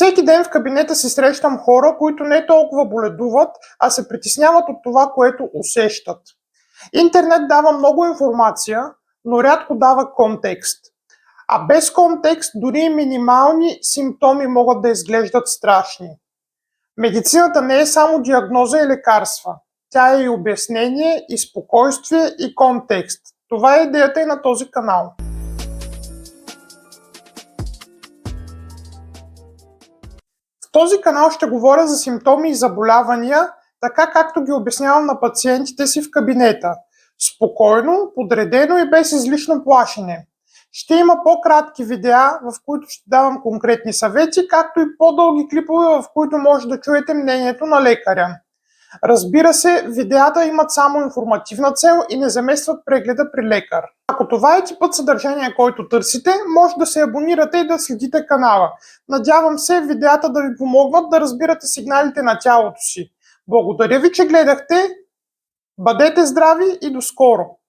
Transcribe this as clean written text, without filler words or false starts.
Всеки ден в кабинета си срещам хора, които не толкова боледуват, а се притесняват от това, което усещат. Интернет дава много информация, но рядко дава контекст. А без контекст дори и минимални симптоми могат да изглеждат страшни. Медицината не е само диагноза и лекарства. Тя е и обяснение, и спокойствие, и контекст. Това е идеята и на този канал. В този канал ще говоря за симптоми и заболявания, така както ги обяснявам на пациентите си в кабинета. Спокойно, подредено и без излишно плашене. Ще има по-кратки видеа, в които ще давам конкретни съвети, както и по-дълги клипове, в които може да чуете мнението на лекаря. Разбира се, видеята имат само информативна цел и не заместват прегледа при лекар. Ако това е типът съдържание, който търсите, може да се абонирате и да следите канала. Надявам се видеята да ви помогнат да разбирате сигналите на тялото си. Благодаря ви, че гледахте. Бъдете здрави и до скоро!